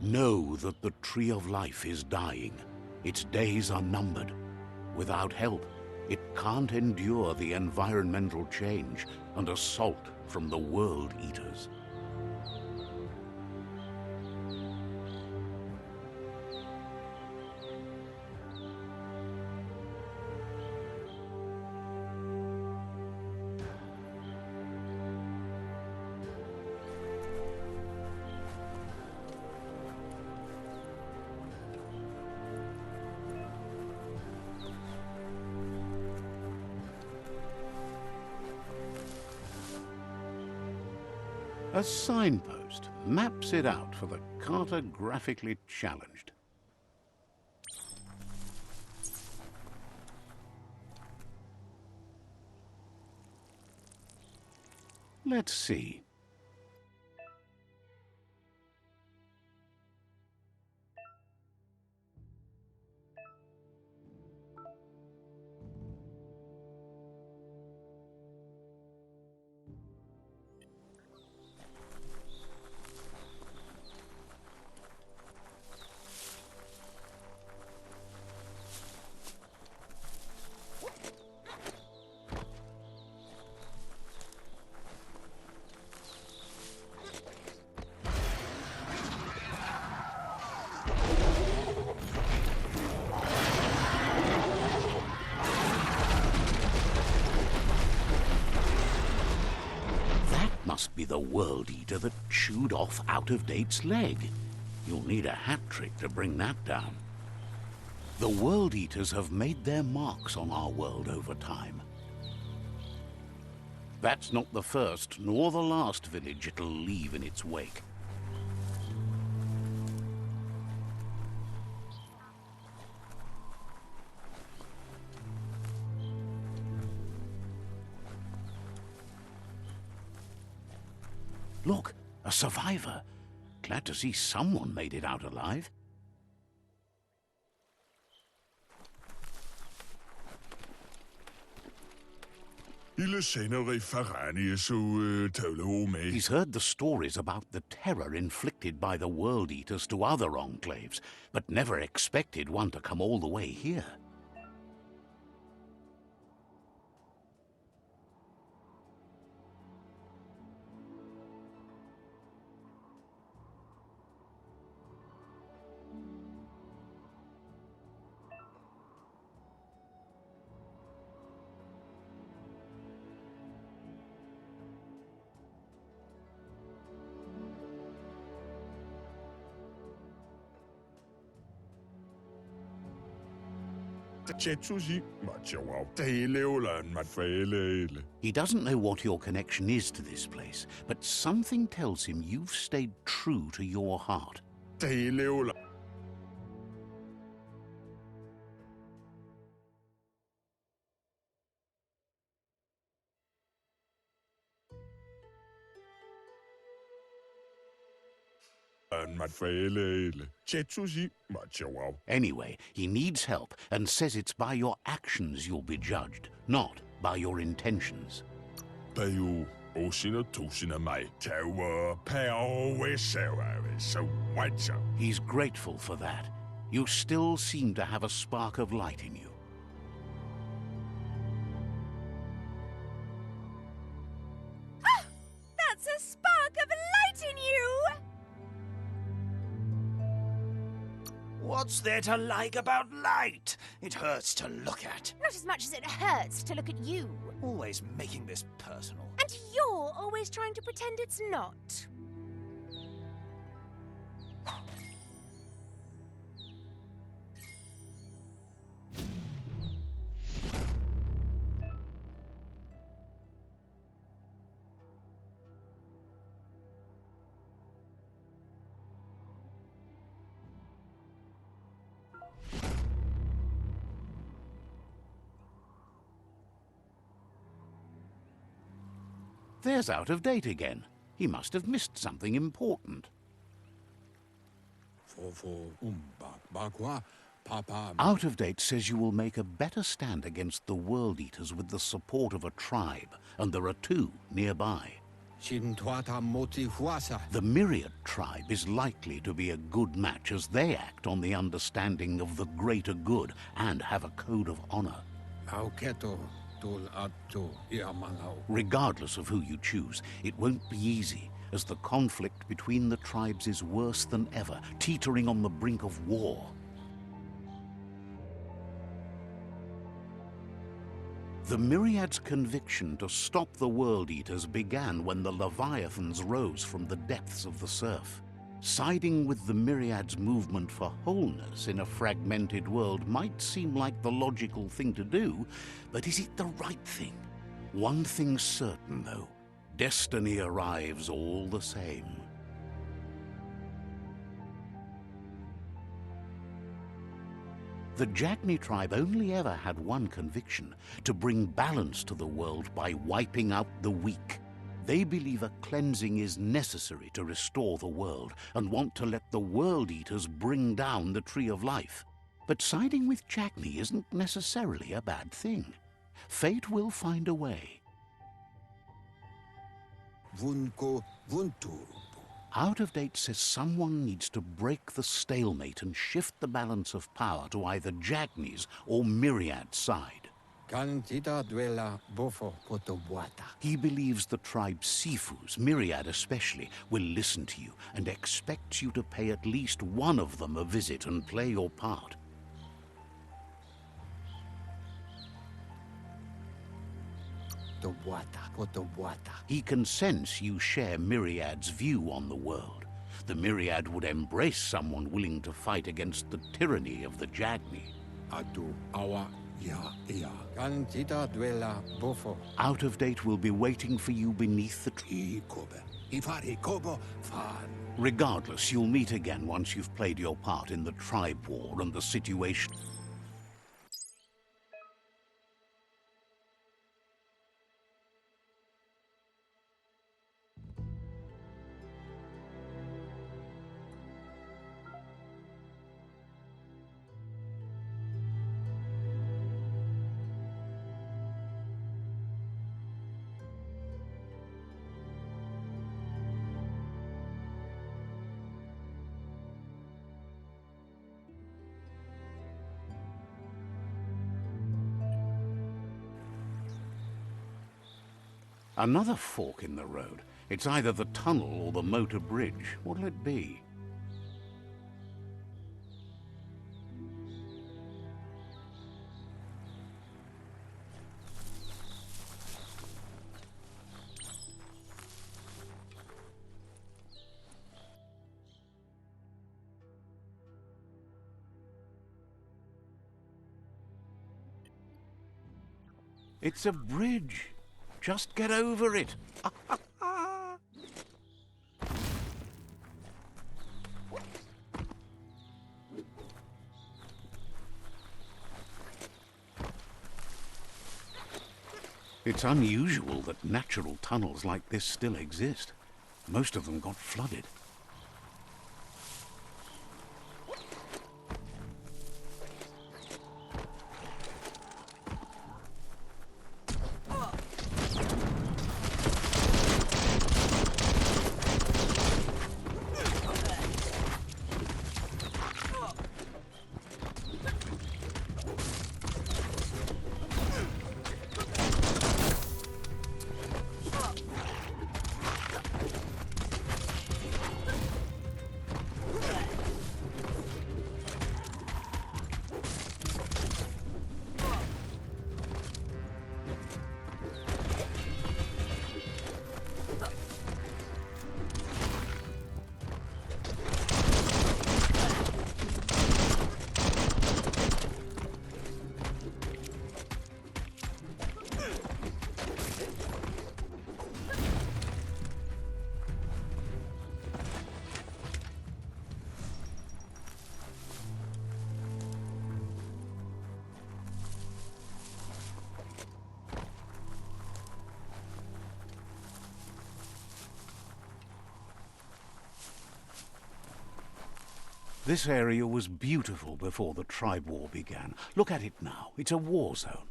Know that the Tree of Life is dying. Its days are numbered. Without help, it can't endure the environmental change and assault from the World Eaters. A signpost maps it out for the cartographically challenged. Let's see. Must be the World Eater that chewed off Out-of-Date's leg. You'll need a hat trick to bring that down. The World Eaters have made their marks on our world over time. That's not the first nor the last village it'll leave in its wake. Look, a survivor. Glad to see someone made it out alive. He's heard the stories about the terror inflicted by the World Eaters to other enclaves, but never expected one to come all the way here. He doesn't know what your connection is to this place, but something tells him you've stayed true to your heart. Anyway, he needs help and says it's by your actions you'll be judged, not by your intentions. He's grateful for that. You still seem to have a spark of light in you. Ah! That's a spark of light in you! What's there to like about light? It hurts to look at. Not as much as it hurts to look at you. Always making this personal. And you're always trying to pretend it's not. There's Out-of-Date again. He must have missed something important. Out-of-Date says you will make a better stand against the World Eaters with the support of a tribe, and there are two nearby. The Myriad tribe is likely to be a good match as they act on the understanding of the greater good and have a code of honor. Regardless of who you choose, it won't be easy, as the conflict between the tribes is worse than ever, teetering on the brink of war. The Myriad's conviction to stop the World Eaters began when the Leviathans rose from the depths of the surf. Siding with the Myriad's movement for wholeness in a fragmented world might seem like the logical thing to do, but is it the right thing? One thing's certain, though. Destiny arrives all the same. The Jagni tribe only ever had one conviction: to bring balance to the world by wiping out the weak. They believe a cleansing is necessary to restore the world and want to let the World Eaters bring down the Tree of Life. But siding with Jagni isn't necessarily a bad thing. Fate will find a way. Out of Date says someone needs to break the stalemate and shift the balance of power to either Jagni's or Myriad's side. He believes the tribe's Sifus, Myriad especially, will listen to you and expects you to pay at least one of them a visit and play your part. He can sense you share Myriad's view on the world. The Myriad would embrace someone willing to fight against the tyranny of the Jagni. Out of Date will be waiting for you beneath the tree. Regardless, you'll meet again once you've played your part in the tribe war and the situation. Another fork in the road. It's either the tunnel or the motor bridge. What'll it be? It's a bridge. Just get over it. It's unusual that natural tunnels like this still exist. Most of them got flooded. This area was beautiful before the tribe war began. Look at it now. It's a war zone.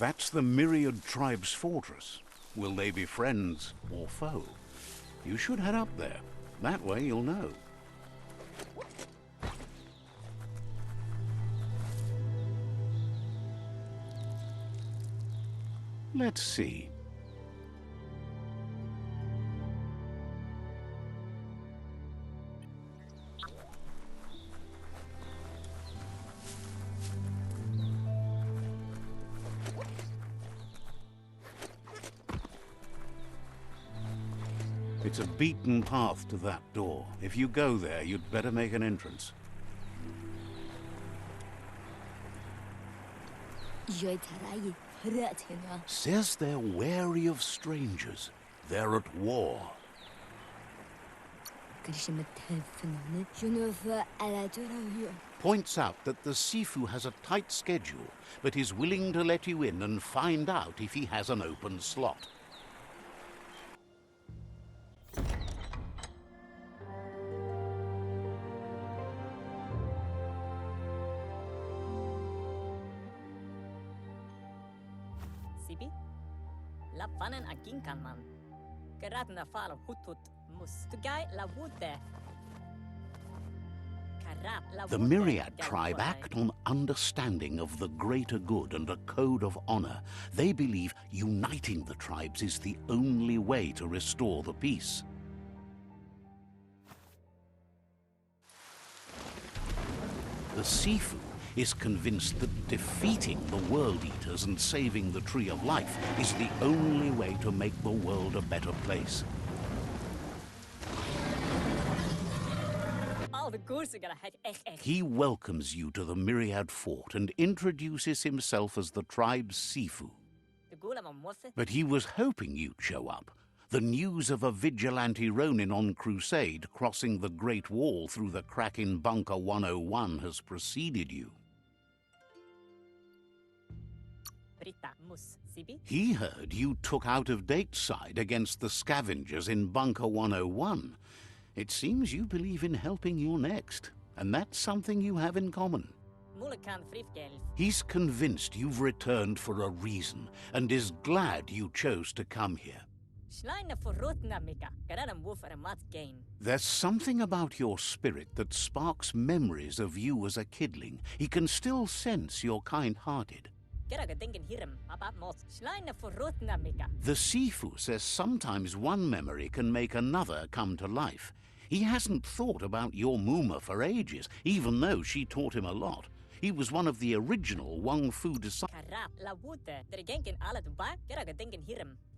That's the Myriad Tribe's fortress. Will they be friends or foe? You should head up there. That way you'll know. Let's see. It's a beaten path to that door. If you go there, you'd better make an entrance. Says they're wary of strangers. They're at war. Points out that the Sifu has a tight schedule, but is willing to let you in and find out if he has an open slot. Sibi? La vanen aginkan man. Geratna falo hutut mus. Tugai la wute. The Myriad tribe act on understanding of the greater good and a code of honor. They believe uniting the tribes is the only way to restore the peace. The Sifu is convinced that defeating the World Eaters and saving the Tree of Life is the only way to make the world a better place. He welcomes you to the Myriad Fort and introduces himself as the tribe's Sifu. But he was hoping you'd show up. The news of a vigilante Ronin on crusade crossing the Great Wall through the crack in Bunker 101 has preceded you. He heard you took out-of-date side against the scavengers in Bunker 101. It seems you believe in helping your next, and that's something you have in common. He's convinced you've returned for a reason, and is glad you chose to come here. There's something about your spirit that sparks memories of you as a kidling. He can still sense you're kind-hearted. The Sifu says sometimes one memory can make another come to life. He hasn't thought about your Muma for ages, even though she taught him a lot. He was one of the original Wang Fu disciples.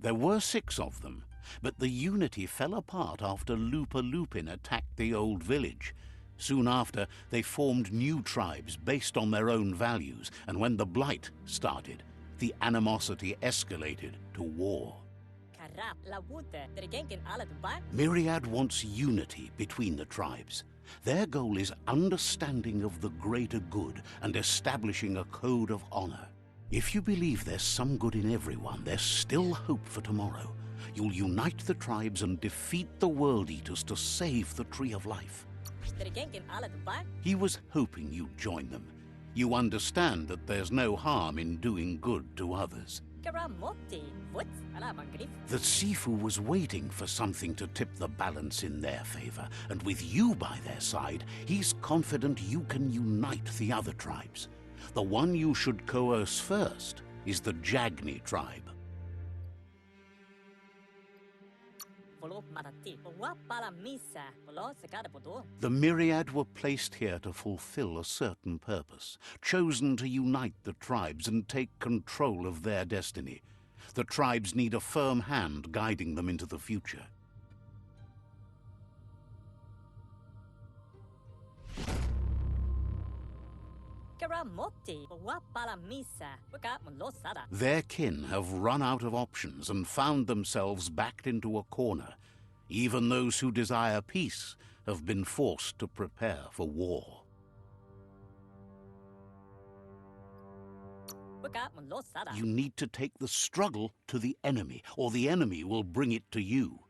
There were 6 of them, but the unity fell apart after Lupa Lupin attacked the old village. Soon after, they formed new tribes based on their own values, and when the Blight started, the animosity escalated to war. Myriad wants unity between the tribes. Their goal is understanding of the greater good and establishing a code of honor. If you believe there's some good in everyone, there's still hope for tomorrow. You'll unite the tribes and defeat the World Eaters to save the Tree of Life. He was hoping you'd join them. You understand that there's no harm in doing good to others. The Sifu was waiting for something to tip the balance in their favor, and with you by their side, he's confident you can unite the other tribes. The one you should coerce first is the Jagni tribe. The Myriad were placed here to fulfill a certain purpose, chosen to unite the tribes and take control of their destiny. The tribes need a firm hand guiding them into the future. Their kin have run out of options and found themselves backed into a corner. Even those who desire peace have been forced to prepare for war. You need to take the struggle to the enemy, or the enemy will bring it to you.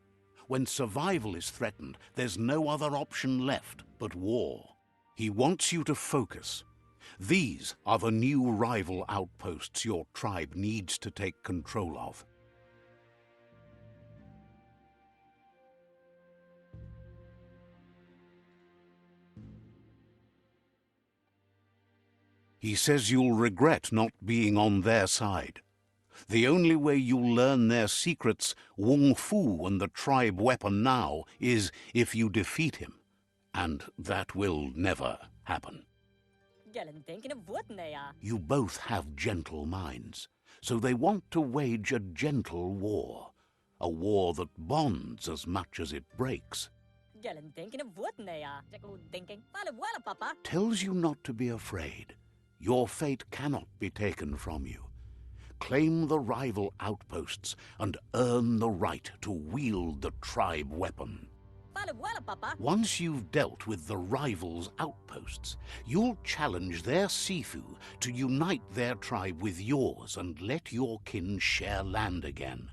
When survival is threatened, there's no other option left but war. He wants you to focus. These are the new rival outposts your tribe needs to take control of. He says you'll regret not being on their side. The only way you'll learn their secrets, Wung Fu and the tribe weapon now, is if you defeat him. And that will never happen. You both have gentle minds, so they want to wage a gentle war. A war that bonds as much as it breaks. Tells you not to be afraid. Your fate cannot be taken from you. Claim the rival outposts and earn the right to wield the tribe weapon. Once you've dealt with the rivals' outposts, you'll challenge their Sifu to unite their tribe with yours and let your kin share land again.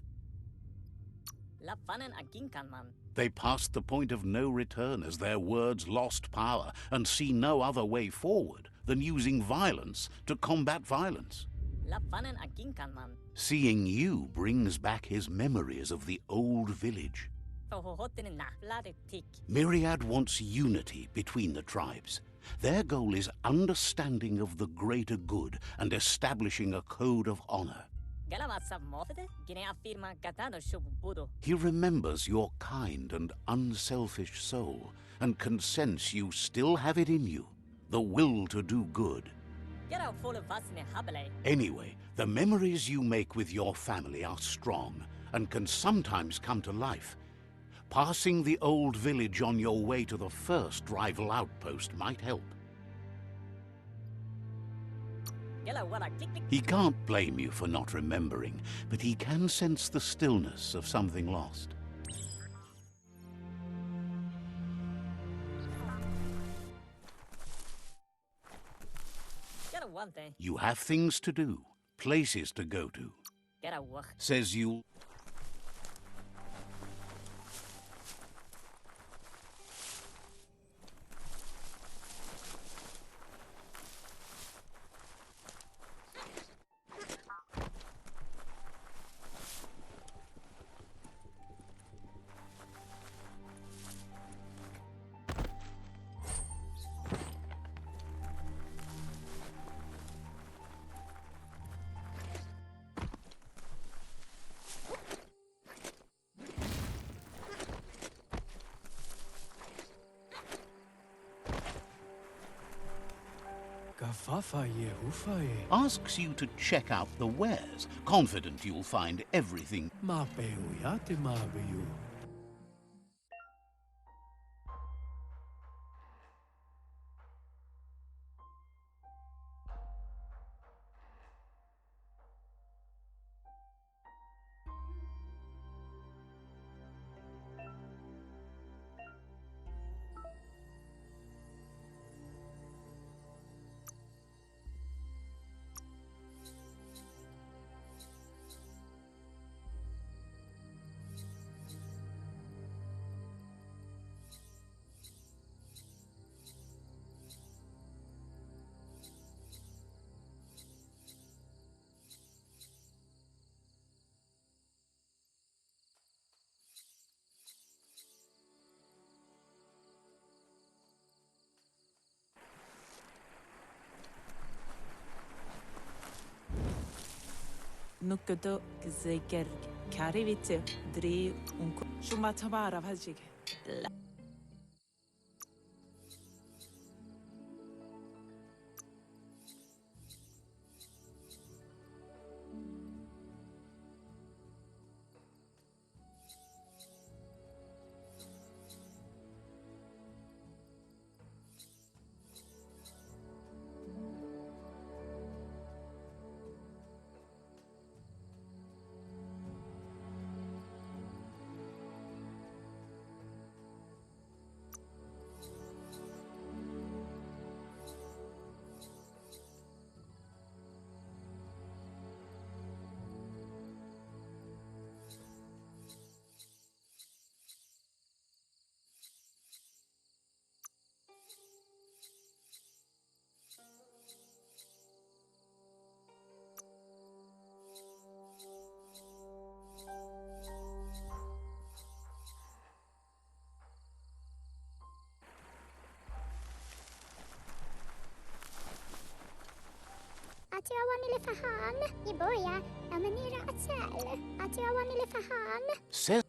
They passed the point of no return as their words lost power and see no other way forward than using violence to combat violence. Seeing you brings back his memories of the old village. Myriad wants unity between the tribes. Their goal is understanding of the greater good and establishing a code of honor. He remembers your kind and unselfish soul and can sense you still have it in you, the will to do good. Anyway, the memories you make with your family are strong and can sometimes come to life. Passing the old village on your way to the first rival outpost might help. He can't blame you for not remembering, but he can sense the stillness of something lost. You have things to do, places to go to. Says you'll... Asks you to check out the wares, confident you'll find everything. Nukkudo gzeker karivite dri unko shumatamara vajig. Atiawan ile fahan. I boya. Amenira atsal. Atiawan ile fahan. Says